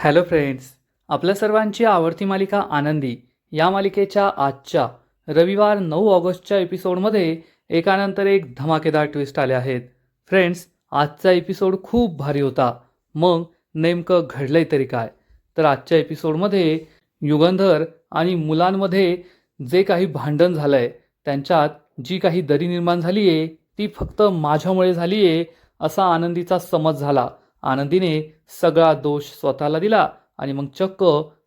Hello friends, आपल्या सर्वांची आवडती मालिका आनंदी या मालिकेच्या आजच्या रविवार 9 ऑगस्टच्या एपिसोडमध्ये एकानंतर एक धमाकेदार ट्विस्ट आले आहेत. फ्रेंड्स, आजचा एपिसोड खूप भारी होता. मग नेमकं घडलंय तरी काय? तर आजच्या एपिसोडमध्ये युगंधर आणि मुलांमध्ये जे काही भांडण झालंय, त्यांच्यात जी काही दरी निर्माण झाली आहे ती फक्त माझ्यामुळे झाली आहे असा आनंदीचा समज झाला. आनंदीने सगळा दोष स्वतःला दिला आणि मग चक्क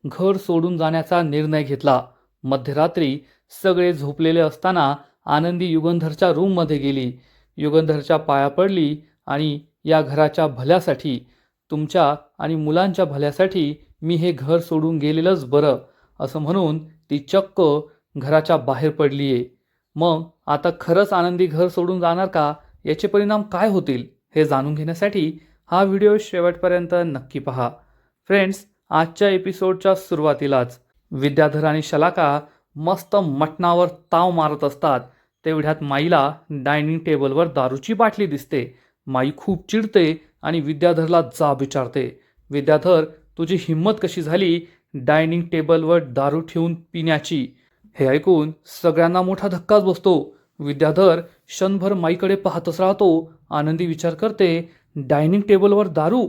घर सोडून जाण्याचा निर्णय घेतला. मध्यरात्री सगळे झोपलेले असताना आनंदी युगंधरच्या रूममध्ये गेली. युगंधरच्या पाया पडली आणि या घराच्या भल्यासाठी, तुमच्या आणि मुलांच्या भल्यासाठी मी हे घर सोडून गेलेलंच बरं असं म्हणून ती चक्क घराच्या बाहेर पडलीये. मग आता खरंच आनंदी घर सोडून जाणार का? याचे परिणाम काय होतील हे जाणून घेण्यासाठी हा व्हिडिओ शेवटपर्यंत नक्की पहा. फ्रेंड्स, आजच्या एपिसोडच्या सुरुवातीलाच विद्याधर आणि शलाका मस्त मटणावर ताव मारत असतात. तेवढ्यात माईला डायनिंग टेबलवर दारूची बाटली दिसते. माई खूप चिडते आणि विद्याधरला जाब विचारते. विद्याधर, तुझी हिंमत कशी झाली डायनिंग टेबलवर दारू ठेवून पिण्याची? हे ऐकून सगळ्यांना मोठा धक्काच बसतो. विद्याधर क्षणभर माईकडे पाहतच राहतो. आनंदी विचार करते, डायनिंग टेबलवर दारू?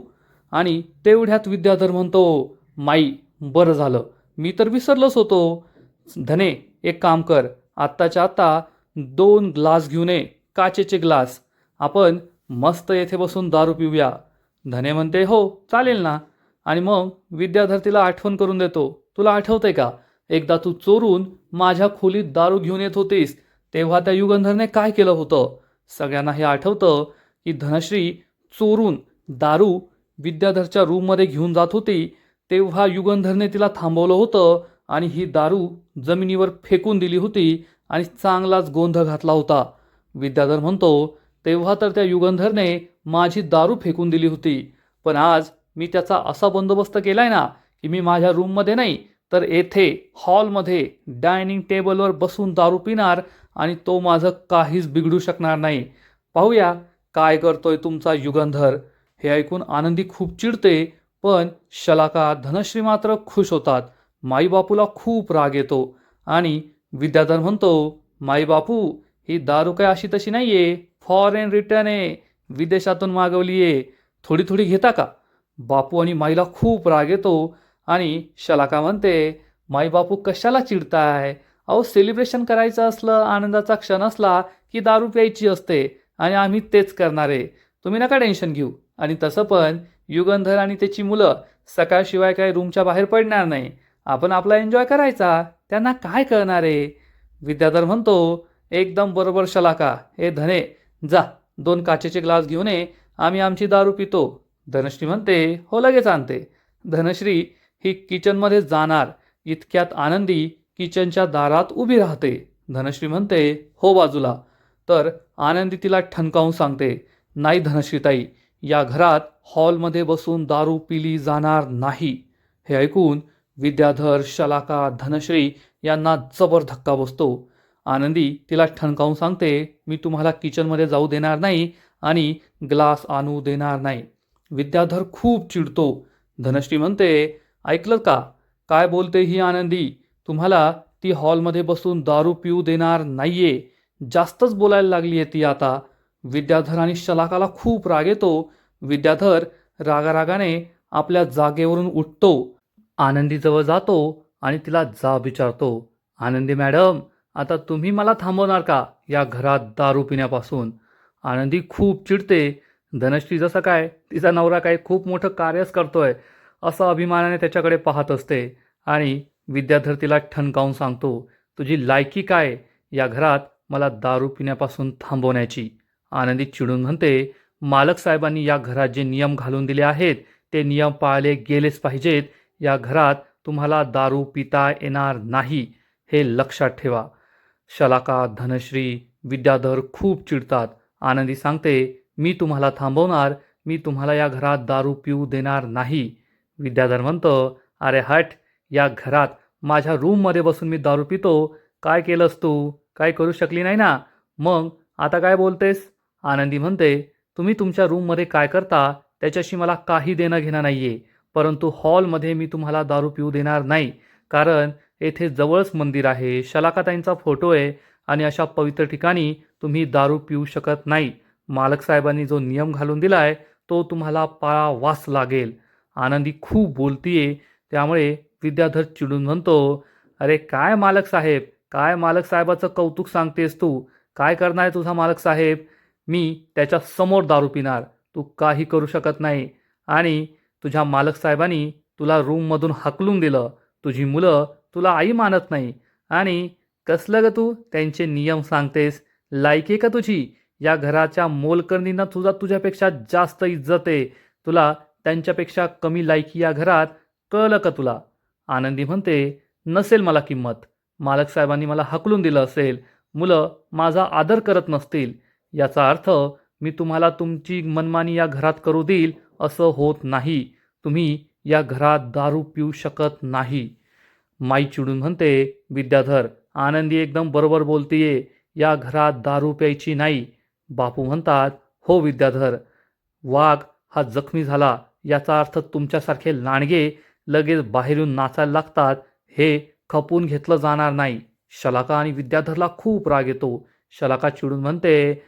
आणि तेवढ्यात विद्याधर म्हणतो, माई, बरं झालं, मी तर विसरलोच होतो. धने, एक काम कर, आत्ताच्या आत्ता 2 ग्लास घेऊन ये, काचेचे ग्लास. आपण मस्त येथे बसून दारू पिऊया. धने म्हणते, हो चालेल ना. आणि मग विद्याधर तिला आठवण करून देतो, तुला आठवतंय का, एकदा तू चोरून माझ्या खोलीत दारू घेऊन येत होतीस तेव्हा त्या युगंधरने काय केलं होतं? सगळ्यांना हे आठवतं की धनश्री चोरून दारू विद्याधरच्या रूममध्ये घेऊन जात होती. तेव्हा युगंधरने तिला थांबवलं होतं आणि ही दारू जमिनीवर फेकून दिली होती आणि चांगलाच गोंधळ घातला होता. विद्याधर म्हणतो, तेव्हा तर त्या युगंधरने माझी दारू फेकून दिली होती, पण आज मी त्याचा असा बंदोबस्त केलाय ना की मी माझ्या रूममध्ये नाही तर येथे हॉलमध्ये डायनिंग टेबलवर बसून दारू पिणार आणि तो माझं काहीच बिघडू शकणार नाही. पाहूया काय करतोय तुमचा युगंधर. हे ऐकून आनंदी खूप चिडते, पण शलाका, धनश्री मात्र खुश होतात. माईबापूला खूप राग येतो आणि विद्याधर म्हणतो, माईबापू, ही दारू काय अशी तशी नाहीये, फॉरेन रिटर्न आहे, विदेशातून मागवलीये, थोडी थोडी घेता का? बापू आणि माईला खूप राग येतो आणि शलाका म्हणते, माईबापू कशाला चिडताय? अहो, सेलिब्रेशन करायचं असलं, आनंदाचा क्षण असला की दारू प्यायची असते आणि आम्ही तेच करणार आहे. तुम्ही नका टेन्शन घेऊ. आणि तसं पण युगंधर आणि त्याची मुलं सकाळशिवाय काही रूमच्या बाहेर पडणार नाही. आपण आपला एन्जॉय करायचा, त्यांना काय कळणार आहे? विद्याधर म्हणतो, एकदम बरोबर शलाका. हे धने, जा 2 काचेचे ग्लास घेऊन ये, आम्ही आमची दारू पितो. धनश्री म्हणते, हो लगेच आणते. धनश्री ही किचनमध्ये जाणार इतक्यात आनंदी किचनच्या दारात उभी राहते. धनश्री म्हणते, हो बाजूला. तर आनंदी तिला ठणकावून सांगते, नाही धनश्रीताई, या घरात हॉलमध्ये बसून दारू पिली जाणार नाही. हे ऐकून विद्याधर, शलाका, धनश्री यांना जबर धक्का बसतो. आनंदी तिला ठणकावून सांगते, मी तुम्हाला किचनमध्ये जाऊ देणार नाही आणि ग्लास आणू देणार नाही. विद्याधर खूप चिडतो. धनश्री म्हणते, ऐकलं का, काय बोलते ही आनंदी? तुम्हाला ती हॉलमध्ये बसून दारू पिऊ देणार नाहीये. जास्तच बोलायला लागली आहे ती आता. विद्याधर आणि शलाकाला खूप राग येतो. विद्याधर रागारागाने आपल्या जागेवरून उठतो, आनंदीजवळ जातो आणि तिला जाब विचारतो, आनंदी मॅडम, आता तुम्ही मला थांबवणार का या घरात दारू पिण्यापासून? आनंदी खूप चिडते. धनश्री जसं काय तिचा नवरा काय खूप मोठं कार्यच करतोय असं अभिमानाने त्याच्याकडे पाहत असते आणि विद्याधर तिला ठणकावून सांगतो, तुझी लायकी काय या घरात मला दारू पिण्यापासून थांबवण्याची? आनंदी चिडून म्हणते, मालक साहेबांनी या घरात जे नियम घालून दिले आहेत ते नियम पाळले गेलेच पाहिजेत. या घरात तुम्हाला दारू पिता येणार नाही, हे लक्षात ठेवा. शलाका, धनश्री, विद्याधर खूप चिडतात. आनंदी सांगते, मी तुम्हाला थांबवणार, मी तुम्हाला या घरात दारू पिऊ देणार नाही. विद्याधर म्हणतो, अरे हट, या घरात माझ्या रूममध्ये बसून मी दारू पितो, काय केलंस तू? काय करू शकली नाही ना, मग आता काय बोलतेस? आनंदी म्हणते, तुम्ही तुमच्या रूममध्ये काय करता त्याच्याशी मला काही देणं घेणं नाहीये. परंतु हॉलमध्ये मी तुम्हाला दारू पिऊ देणार नाही, कारण येथे जवळच मंदिर आहे, शलाकाताईंचा फोटो आहे आणि अशा पवित्र ठिकाणी तुम्ही दारू पिऊ शकत नाही. मालक साहेबांनी जो नियम घालून दिलाय तो तुम्हाला पाळावाच लागेल. आनंदी खूप बोलतीये, त्यामुळे विद्याधर चिडून म्हणतो, अरे काय मालक साहेब, काय मालक साहेबाचं कौतुक सांगतेस तू? काय करणार आहे तुझा मालक साहेब? मी त्याच्या समोर दारू पिणार, तू काही करू शकत नाही. आणि तुझ्या मालक साहेबांनी तुला रूममधून हाकलून दिलं, तुझी मुलं तुला आई मानत नाही आणि कसलं ग तू त्यांचे नियम सांगतेस? लायकी आहे का तुझी? या घराच्या मोलकरणींना तुझ्यापेक्षा जास्त इज्जत आहे, तुला त्यांच्यापेक्षा कमी लायकी या घरात, कळलं का तुला? आनंदी म्हणते, नसेल मला किंमत, मालक साहेबांनी मला हाकलून दिलं असेल, मुलं माझा आदर करत नसतील, याचा अर्थ मी तुम्हाला तुमची मनमानी या घरात करू देईल असं होत नाही. तुम्ही या घरात दारू पिऊ शकत नाही. माई चिडून म्हणते, विद्याधर, आनंदी एकदम बरोबर बोलतीये, या घरात दारू प्यायची नाही. बापू म्हणतात, हो विद्याधर, वाघ हा जखमी झाला याचा अर्थ तुमच्यासारखे लांडगे लगेच बाहेरून नाचायला लागतात हे खपून घेतलं जाणार नाही. शलाका आणि विद्याधरला खूप राग येतो. शलाका चिडून म्हणते,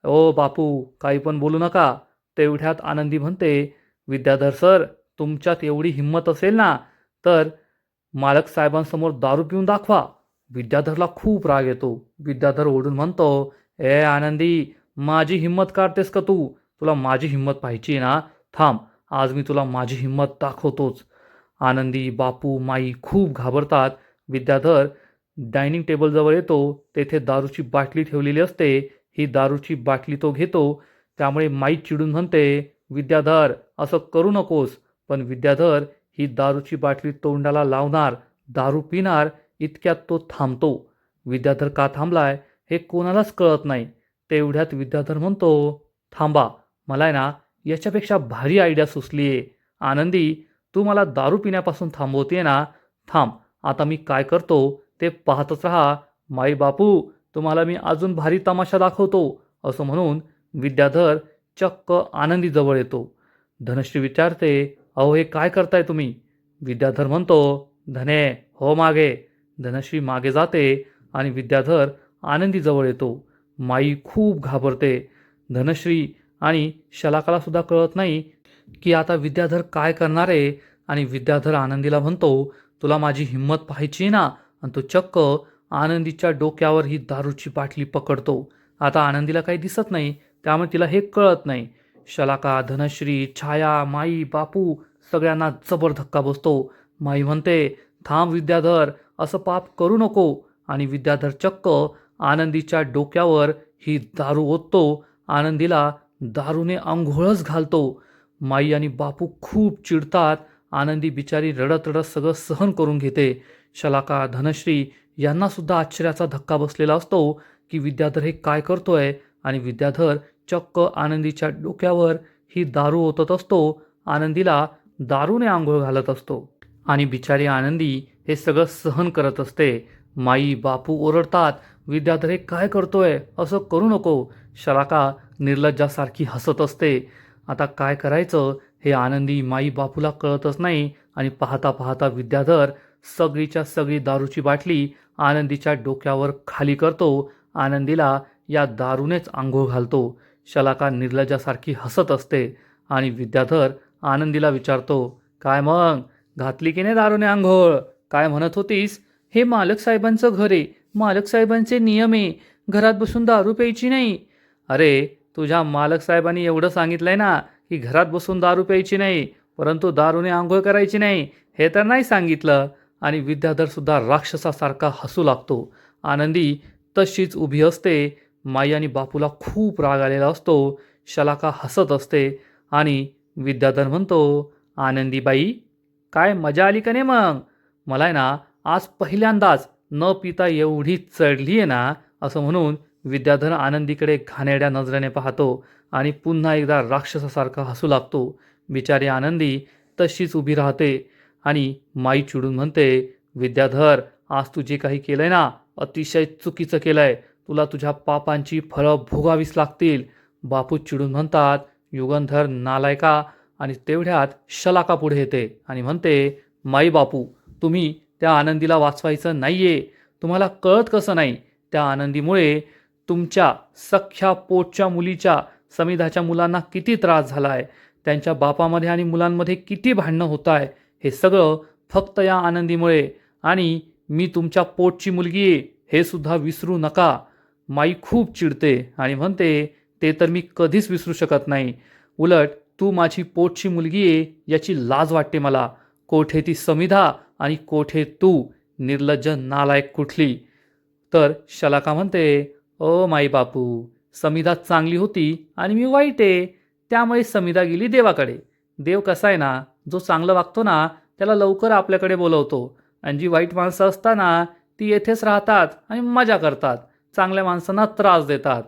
ओ बापू, काही पण बोलू नका. तेवढ्यात आनंदी म्हणते, विद्याधर सर, तुमच्यात एवढी हिंमत असेल ना तर मालक साहेबांसमोर दारू पिऊन दाखवा. विद्याधरला खूप राग येतो. विद्याधर ओढून म्हणतो, ए आनंदी, माझी हिंमत काढतेस का तू? तुला माझी हिंमत पाहिजे ना? थांब, आज मी तुला माझी हिंमत दाखवतोच. आनंदी, बापू, माई खूप घाबरतात. विद्याधर डायनिंग टेबलजवळ येतो. तेथे दारूची बाटली ठेवलेली असते. ही दारूची बाटली तो घेतो. त्यामुळे माई चिडून म्हणते, विद्याधर, असं करू नकोस. पण विद्याधर ही दारूची बाटली तोंडाला लावणार, दारू पिणार, इतक्यात तो थांबतो. विद्याधर का थांबलाय हे कोणालाच कळत नाही. तेवढ्यात विद्याधर म्हणतो, थांबा, मला आहे ना याच्यापेक्षा भारी आयडिया सुचलीये. आनंदी, तू मला दारू पिण्यापासून थांबवते ना? थांब, आता मी काय करतो ते पाहतच राहा. माई बापू, तुम्हाला मी अजून भारी तमाशा दाखवतो. असं म्हणून विद्याधर चक्क आनंदीजवळ येतो. धनश्री विचारते, अहो हे काय करताय तुम्ही? विद्याधर म्हणतो, धने, हो मागे. धनश्री मागे जाते आणि विद्याधर आनंदीजवळ येतो. माई खूप घाबरते. धनश्री आणि शलाकाला सुद्धा कळत नाही की आता विद्याधर काय करणार आहे. आणि विद्याधर आनंदीला म्हणतो, तुला माझी हिंमत पाहायची ना? आणि तो चक्क आनंदीच्या डोक्यावर ही दारूची बाटली पकडतो. आता आनंदीला काही दिसत नाही, त्यामुळे तिला हे कळत नाही. शलाका, धनश्री, छाया, माई, बापू सगळ्यांना जबर धक्का बसतो. माई म्हणते, थांब विद्याधर, असं पाप करू नको. आणि विद्याधर चक्क आनंदीच्या डोक्यावर ही दारू ओततो. आनंदीला दारूने आंघोळच घालतो. माई आणि बापू खूप चिडतात. आनंदी बिचारी रडत रडत सगळं सहन करून घेते. शलाका, धनश्री यांना सुद्धा आश्चर्याचा धक्का बसलेला असतो की विद्याधर हे काय करतोय. आणि विद्याधर चक्क आनंदीच्या डोक्यावर ही दारू ओतत असतो. आनंदीला दारूने आंघोळ घालत असतो. आणि बिचारी आनंदी हे सगळं सहन करत असते. माई, बापू ओरडतात, विद्याधर हे काय करतोय? असं करू नको. शलाका निर्लज्जासारखी हसत असते. आता काय करायचं हे आनंदी, माई, बापूला कळतच नाही. आणि पाहता पाहता विद्याधर सगळीच्या सगळी दारूची बाटली आनंदीच्या डोक्यावर खाली करतो. आनंदीला या दारूनेच आंघोळ घालतो. शलाका निर्लज्जासारखी हसत असते. आणि विद्याधर आनंदीला विचारतो, काय मग, घातली की नाही दारूने आंघोळ? काय म्हणत होतीस? हे मालक साहेबांचं घर आहे, मालक साहेबांचे नियम आहे, घरात बसून दारू प्यायची नाही. अरे, तुझ्या मालक साहेबांनी एवढं सांगितलंय ना की घरात बसून दारू प्यायची नाही, परंतु दारूने आंघोळ करायची नाही, हे तर नाही सांगितलं. आणि विद्याधर सुद्धा राक्षसासारखा हसू लागतो. आनंदी तशीच उभी असते. माई आणि बापूला खूप राग आलेला असतो. शलाका हसत असते. आणि विद्याधर म्हणतो, आनंदीबाई, काय मजा आली का नाही मग? मला आहे ना आज पहिल्यांदाच न पिता एवढी चढली आहे ना. असं म्हणून विद्याधर आनंदीकडे घाणेरड्या नजरेने पाहतो आणि पुन्हा एकदा राक्षसासारखा हसू लागतो. बिचारी आनंदी तशीच उभी राहते. आणि माई चिडून म्हणते, विद्याधर, आज तू जे काही केलंय ना अतिशय चुकीचं केलंय. तुला तुझ्या पापांची फळं भोगावीच लागतील. बापू चिडून म्हणतात, युगंधर नालायका, आणि तेवढ्यात शलाका पुढे येते आणि म्हणते, माई बापू, तुम्ही त्या आनंदीला वाचवायचं नाहीये. तुम्हाला कळत कसं नाही? त्या आनंदीमुळे तुमच्या सख्ख्या पोटच्या मुलीच्या समिधाच्या मुलांना किती त्रास झाला आहे, त्यांच्या बापामध्ये आणि मुलांमध्ये किती भांडणं होत आहे, हे सगळं फक्त या आनंदीमुळे. आणि मी तुमच्या पोटची मुलगी आहे हे सुद्धा विसरू नका. माई खूप चिडते आणि म्हणते, ते तर मी कधीच विसरू शकत नाही. उलट तू माझी पोटची मुलगी आहे याची लाज वाटते मला. कोठे ती समिधा आणि कोठे तू, निर्लज्ज नालायक कुठली. तर शलाका म्हणते, ओ माई बापू, समिधा चांगली होती आणि मी वाईट आहे, त्यामुळे समिधा गेली देवाकडे. देव कसा आहे ना, जो चांगलं वागतो ना त्याला लवकर आपल्याकडे बोलवतो, आणि जी वाईट माणसं असताना ती येथेच राहतात आणि मजा करतात, चांगल्या माणसांना त्रास देतात.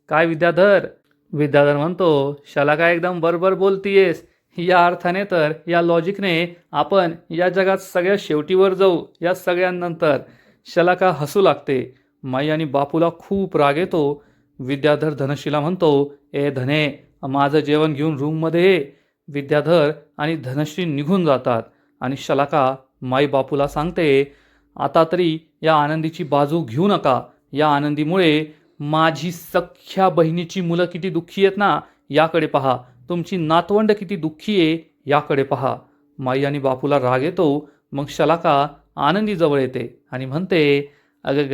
काय विद्याधर? विद्याधर म्हणतो, शलाका एकदम बरोबर बोलतीयेस. या अर्थाने तर या लॉजिकने आपण या जगात सगळ्या शेवटीवर जाऊ या सगळ्यांनंतर. शलाका हसू लागते. माई आणि बापूला खूप राग येतो. विद्याधर धनश्रीला म्हणतो, ए धने, माझं जेवण घेऊन रूममध्ये ये. विद्याधर आणि धनश्री निघून जातात आणि शलाका माई बापूला सांगते, आता तरी या आनंदीची बाजू घेऊ नका. या आनंदीमुळे माझी सख्ख्या बहिणीची मुलं किती दुःखी आहेत ना, याकडे पहा. तुमची नातवंड किती दुःखी आहे, याकडे पहा. माई आणि बापूला राग येतो. मग शलाका आनंदीजवळ येते आणि म्हणते, अगं ग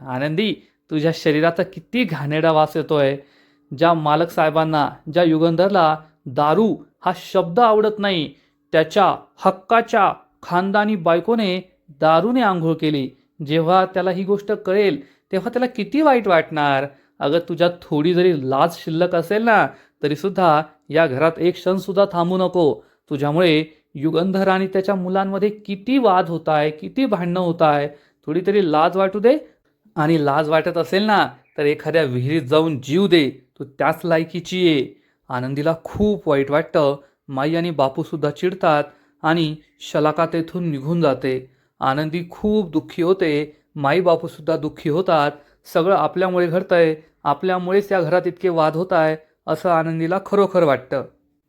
आनंदी, तुझ्या शरीराचा किती घाणेरडा वास येतोय. ज्या मालक साहेबांना, ज्या युगंधरला दारू हा शब्द आवडत नाही, त्याच्या हक्काच्या खानदानी बायकोने दारूने आंघोळ केली. जेव्हा त्याला ही गोष्ट कळेल तेव्हा त्याला किती वाईट वाटणार. अगं, तुझ्यात थोडी जरी लाज शिल्लक असेल ना, तरीसुद्धा या घरात एक क्षणसुद्धा थांबू नको. तुझ्यामुळे युगंधर आणि त्याच्या मुलांमध्ये किती वाद होत आहे, किती भांडणं होत आहे. थोडी तरी लाज वाटू दे. आणि लाज वाटत असेल ना, तर एखाद्या विहिरीत जाऊन जीव दे. तू त्याच लायकीची आहे. आनंदीला खूप वाईट वाटतं. माई आणि बापूसुद्धा चिडतात आणि शलाका तेथून निघून जाते. आनंदी खूप दुःखी होते. माई बापूसुद्धा दुःखी होतात. सगळं आपल्यामुळे घडतंय, आपल्यामुळेच या घरात इतके वाद होत आहे, असं आनंदीला खरोखर वाटतं.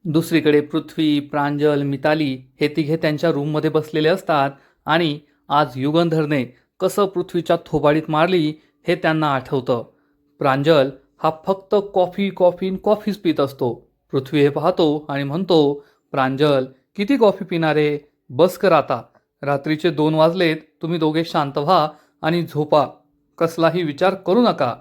दुसरीकडे पृथ्वी, प्रांजल, मिताली हे तिघे त्यांच्या रूममध्ये बसलेले असतात आणि आज युगंधरने कसं पृथ्वीच्या थोबाडीत मारली हे त्यांना आठवतं. प्रांजल हा फक्त कॉफी कॉफी कॉफीच पित असतो. पृथ्वी हे पाहतो आणि म्हणतो, प्रांजल, किती कॉफी पिणारे? बस कर आता. रात्रीचे 2 वाजलेत. तुम्ही दोघे शांत व्हा आणि झोपा. कसलाही विचार करू नका.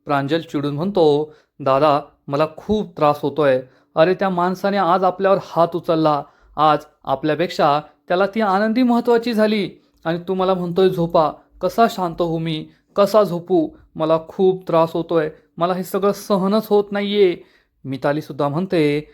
प्रांजल चिडून म्हणतो, दादा, मला खूप त्रास होतोय. अरे, त्या माणसाने आज आपल्यावर हात उचलला. आज आपल्यापेक्षा त्याला ती आनंदी महत्त्वाची झाली आणि तू मला म्हणतोय झोपा. कसा शांत होऊ मी? कसा झोपू? मला खूप त्रास होतोय. मला हे सगळं सहनच होत नाहीये. मितालीसुद्धा म्हणते,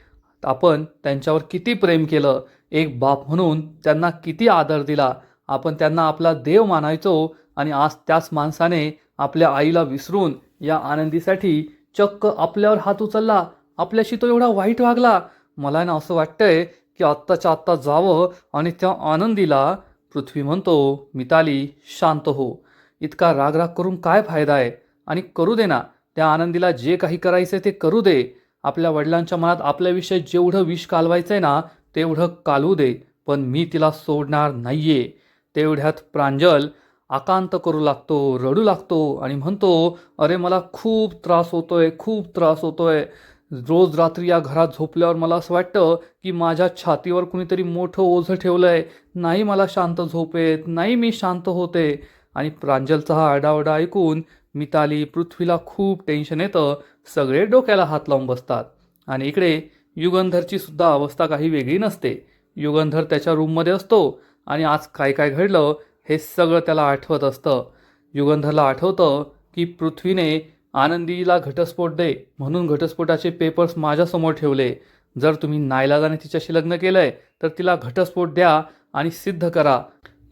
आपण त्यांच्यावर किती प्रेम केलं. एक बाप म्हणून त्यांना किती आदर दिला. आपण त्यांना आपला देव मानायचो आणि आज त्याच माणसाने आपल्या आईला विसरून या आनंदीसाठी चक्क आपल्यावर हात उचलला. आपल्याशी तो एवढा वाईट वागला. मला ना असं वाटतंय की आत्ताच्या आत्ता जावं आणि त्या आनंदीला. पृथ्वी म्हणतो, मिताली, शांत हो. इतका रागराग करून काय फायदा आहे? आणि करू दे ना, त्या आनंदीला जे काही करायचं ते करू दे. आपल्या वडिलांच्या मनात आपल्याविषयी जेवढं विष कालवायचंय ना, तेवढं कालवू दे. पण मी तिला सोडणार नाहीये. तेवढ्यात प्रांजल आकांत करू लागतो, रडू लागतो आणि म्हणतो, अरे, मला खूप त्रास होतोय, खूप त्रास होतोय. रोज रात्री या घरात झोपल्यावर मला असं वाटतं की माझ्या छातीवर कुणीतरी मोठं ओझं ठेवलंय. नाही मला शांत झोप येत, नाही मी शांत होते. आणि प्रांजलचा हा आरडाओरडा ऐकून मिताली, पृथ्वीला खूप टेन्शन येतं. सगळे डोक्याला हात लावून बसतात. आणि इकडे युगंधरची सुद्धा अवस्था काही वेगळी नसते. युगंधर त्याच्या रूममध्ये असतो आणि आज काय काय घडलं हे सगळं त्याला आठवत असतं. युगंधरला आठवतं की पृथ्वीने आनंदीला घटस्फोट दे म्हणून घटस्फोटाचे पेपर्स माझ्यासमोर ठेवले. जर तुम्ही नाईलाजाने तिच्याशी लग्न केलंय तर तिला घटस्फोट द्या आणि सिद्ध करा.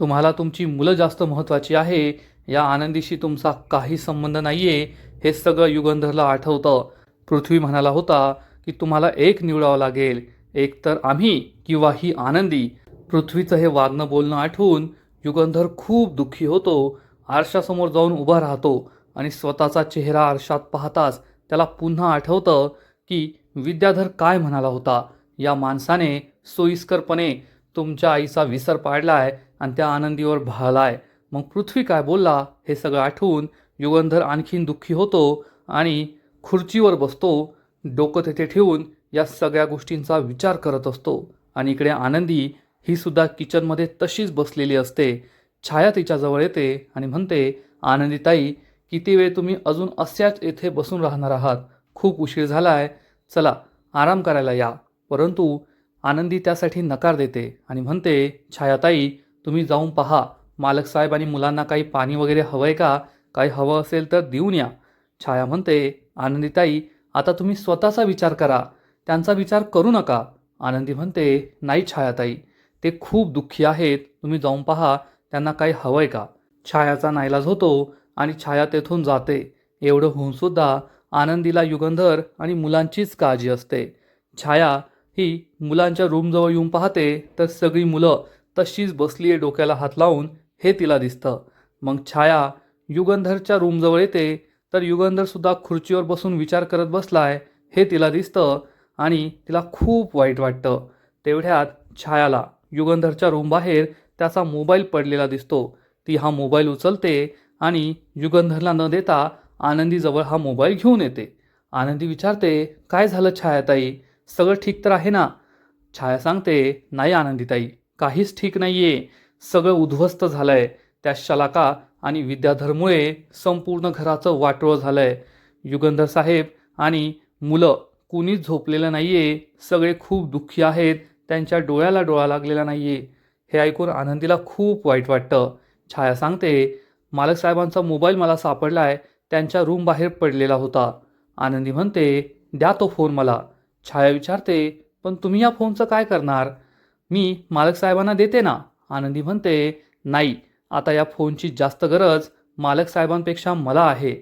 तुम्हाला तुमची मुलं जास्त महत्त्वाची आहे. या आनंदीशी तुमचा काही संबंध नाहीये. हे सगळं युगंधरला आठवतं. पृथ्वी म्हणाला होता की तुम्हाला एक निवडावं लागेल, एक तर आम्ही किंवा ही आनंदी. पृथ्वीचं हे वागणं बोलणं आठवून युगंधर खूप दुःखी होतो. आरशासमोर जाऊन उभा राहतो आणि स्वतःचा चेहरा आरशात पाहताच त्याला पुन्हा आठवतं की विद्याधर काय म्हणाला होता. या माणसाने सोयीस्करपणे तुमच्या आईचा विसर पाडलाय आणि त्या आनंदीवर भाळलाय. मग पृथ्वी काय बोलला हे सगळं आठवून युगंधर आणखीन दुःखी होतो आणि खुर्चीवर बसतो. डोकं तेथे ठेवून या सगळ्या गोष्टींचा विचार करत असतो. आणि इकडे आनंदी ही सुद्धा किचनमध्ये तशीच बसलेली असते. छाया तिच्याजवळ येते आणि म्हणते, आनंदीताई, किती वेळ तुम्ही अजून अशाच येथे बसून राहणार आहात? खूप उशीर झालाय, चला आराम करायला या. परंतु आनंदी त्यासाठी नकार देते आणि म्हणते, छायाताई, तुम्ही जाऊन पहा, मालक साहेब आणि मुलांना काही पाणी वगैरे हवंय का? काही हवं असेल तर देऊन या. छाया म्हणते, आनंदीताई, आता तुम्ही स्वतःचा विचार करा, त्यांचा विचार करू नका. आनंदी म्हणते, नाही छायाताई, ते खूप दुःखी आहेत, तुम्ही जाऊन पहा, त्यांना काही हवंय का? छायाचा नाईलाज होतो आणि छाया तेथून जाते. एवढं होऊन सुद्धा आनंदीला युगंधर आणि मुलांचीच काळजी असते. छाया ही मुलांच्या रूमजवळ येऊन पाहते तर सगळी मुलं तशीच बसली आहे डोक्याला हात लावून, हे तिला दिसतं. मग छाया युगंधरच्या रूमजवळ येते तर युगंधरसुद्धा खुर्चीवर बसून विचार करत बसलाय हे तिला दिसतं आणि तिला खूप वाईट वाटतं. तेवढ्यात छायाला युगंधरच्या रूमबाहेर त्याचा मोबाईल पडलेला दिसतो. ती हा मोबाईल उचलते आणि युगंधरला न देता आनंदीजवळ हा मोबाईल घेऊन येते. आनंदी विचारते, काय झालं छायाताई, सगळं ठीक तर आहे ना? छाया सांगते, नाही आनंदीताई, काहीच ठीक नाहीये, सगळं उद्ध्वस्त झालंय. त्या शलाका आणि विद्याधरमुळे संपूर्ण घराचं वाटोळं झालंय. युगंधर साहेब आणि मुलं कुणीच झोपलेलं नाहीये, सगळे खूप दुःखी आहेत, त्यांच्या डोळ्याला डोळा लागलेला नाहीये. हे ऐकून आनंदीला खूप वाईट वाटतं. छाया सांगते, मालक साहेबांचा मोबाईल मला सापडलाय, त्यांच्या रूम बाहेर पडलेला होता. आनंदी म्हणते, द्या तो फोन मला. छाया विचारते, पण तुम्ही या फोनचं काय करणार? मी मालक साहेबांना देते ना. आनंदी म्हणते, नाही, आता या फोनची जास्त गरज मालक साहेबांपेक्षा मला आहे.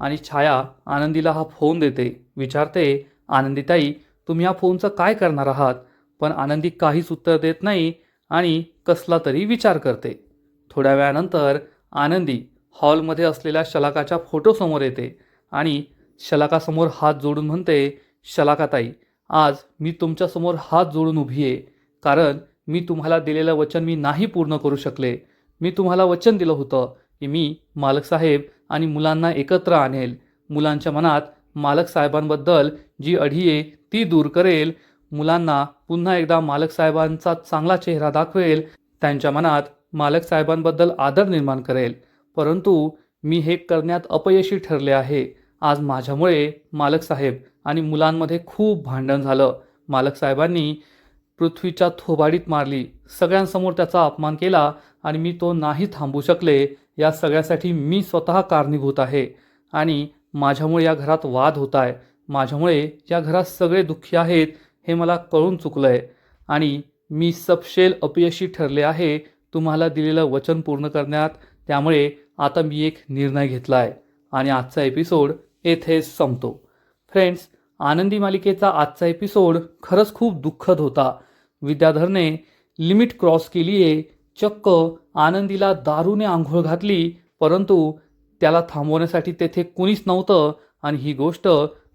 आणि छाया आनंदीला हा फोन देते. विचारते, आनंदीताई, तुम्ही या फोनचं काय करणार आहात? पण आनंदी काहीच उत्तर देत नाही आणि कसला तरी विचार करते. थोड्या वेळानंतर आनंदी हॉलमध्ये असलेल्या शलाकाच्या फोटोसमोर येते आणि शलाकासमोर हात जोडून म्हणते, शलाकाताई, आज मी तुमच्यासमोर हात जोडून उभी आहे, कारण मी तुम्हाला दिलेलं वचन मी नाही पूर्ण करू शकले. मी तुम्हाला वचन दिलं होतं की मी मालक साहेब आणि मुलांना एकत्र आणेल, मुलांच्या मनात मालक साहेबांबद्दल जी अढी आहे ती दूर करेल, मुलांना पुन्हा एकदा मालक साहेबांचा चांगला चेहरा दाखवेल, त्यांच्या मनात मालक साहेबांबद्दल आदर निर्माण करेल. परंतु मी हे करण्यात अपयशी ठरले आहे. आज माझ्यामुळे मालक साहेब आणि मुलांमध्ये खूप भांडण झालं. मालक साहेबांनी पृथ्वीच्या थोबाडीत मारली, सगळ्यांसमोर त्याचा अपमान केला आणि मी तो नाही थांबू शकले. या सगळ्यासाठी मी स्वतः कारणीभूत आहे आणि माझ्यामुळे या घरात वाद होत आहे. माझ्यामुळे या घरात सगळे दुःखी आहेत हे मला कळून चुकलं आहे आणि मी सपशेल अपयशी ठरले आहे तुम्हाला दिलेलं वचन पूर्ण करण्यात. त्यामुळे आता मी एक निर्णय घेतला आहे आणि आजचा एपिसोड येथेच संपतो. फ्रेंड्स, आनंदी मालिकेचा आजचा एपिसोड खरंच खूप दुःखद होता. विद्याधरने लिमिट क्रॉस केली आहे. चक्क आनंदीला दारूने आंघोळ घातली, परंतु त्याला थांबवण्यासाठी तेथे कुणीच नव्हतं आणि ही गोष्ट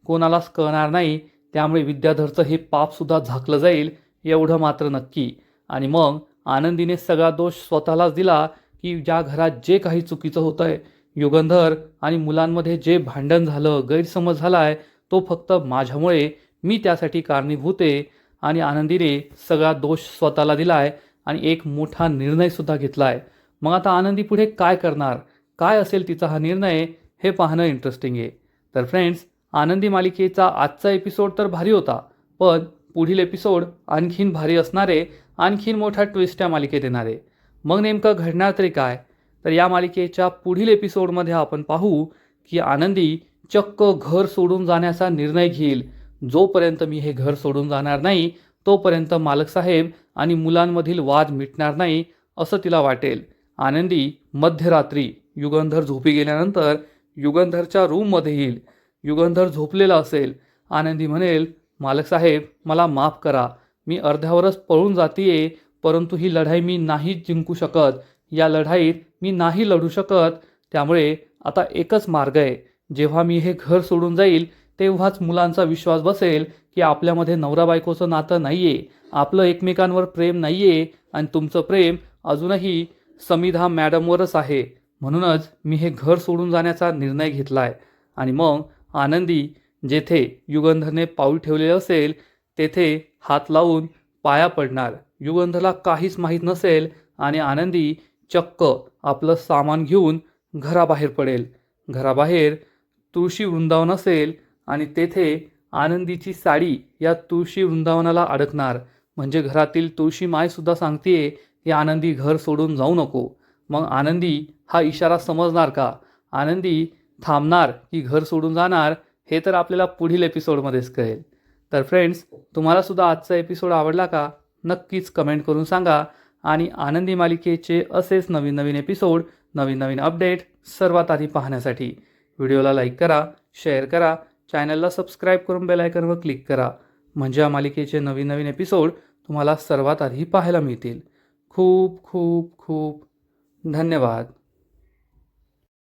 कोणालाच कळणार नाही. त्यामुळे विद्याधरचं हे पापसुद्धा झाकलं जाईल एवढं मात्र नक्की. आणि मग आनंदीने सगळा दोष स्वतःलाच दिला की ज्या घरात जे काही चुकीचं होतं आहे, युगंधर आणि मुलांमध्ये जे भांडण झालं, गैरसमज झाला आहे, तो फक्त माझ्यामुळे, मी त्यासाठी कारणीभूत आहे. आणि आनंदीने सगळा दोष स्वतःला दिला आहे आणि एक मोठा निर्णयसुद्धा घेतला आहे. मग आता आनंदी पुढे काय करणार, काय असेल तिचा हा निर्णय, हे पाहणं इंटरेस्टिंग आहे. तर फ्रेंड्स, आनंदी मालिकेचा आजचा एपिसोड तर भारी होता, पण पुढील एपिसोड आणखीन भारी असणारे, आणखीन मोठा ट्विस्ट या मालिकेत येणारे. मग नेमकं घडणार तरी काय? तर या मालिकेच्या पुढील एपिसोडमध्ये आपण पाहू की आनंदी चक्क घर सोडून जाण्याचा निर्णय घेईल. जोपर्यंत मी हे घर सोडून जाणार नाही तोपर्यंत मालक साहेब आणि मुलांमधील वाद मिटणार नाही असं तिला वाटेल. आनंदी मध्यरात्री युगंधर झोपी गेल्यानंतर युगंधरच्या रूममध्ये येईल. युगंधर झोपलेला असेल. आनंदी म्हणेल, मालक साहेब, मला माफ करा, मी अर्ध्यावरच पळून जातीये, परंतु ही लढाई मी नाही जिंकू शकत, या लढाईत मी नाही लढू शकत. त्यामुळे आता एकच मार्ग आहे, जेव्हा मी हे घर सोडून जाईल तेव्हाच मुलांचा विश्वास बसेल की आपल्यामध्ये नवरा बायकोचं नातं नाही आहे, आपलं एकमेकांवर प्रेम नाही आहे आणि तुमचं प्रेम अजूनही समिधा मॅडमवरच आहे. म्हणूनच मी हे घर सोडून जाण्याचा निर्णय घेतला आहे. आणि मग आनंदी जेथे युगंधरने पाऊल ठेवलेले असेल तेथे हात लावून पाया पडणार. युगंधरला काहीच माहीत नसेल आणि आनंदी चक्क आपलं सामान घेऊन घराबाहेर पडेल. घराबाहेर तुळशी वृंदावन असेल आणि तेथे आनंदीची साडी या तुळशी वृंदावनाला अडकणार. म्हणजे घरातील तुळशी मायसुद्धा सांगतेय की आनंदी घर सोडून जाऊ नको. मग आनंदी हा इशारा समजणार का? आनंदी थांबणार की घर सोडून जाणार हे तर आपल्याला पुढील एपिसोडमध्येच कळेल. तर फ्रेंड्स, तुम्हालासुद्धा आजचा एपिसोड आवडला का? नक्कीच कमेंट करून सांगा. आणि आनंदी मालिकेचे असेच नवीन नवीन एपिसोड, नवीन नवीन अपडेट सर्वात आधी पाहण्यासाठी व्हिडिओला लाईक करा, शेअर करा, चॅनलला सबस्क्राईब करून बेल आयकॉनवर क्लिक करा. म्हणजे या मालिकेचे नवीन नवीन एपिसोड तुम्हाला सर्वात आधी पाहायला मिळतील. खूप खूप खूप धन्यवाद.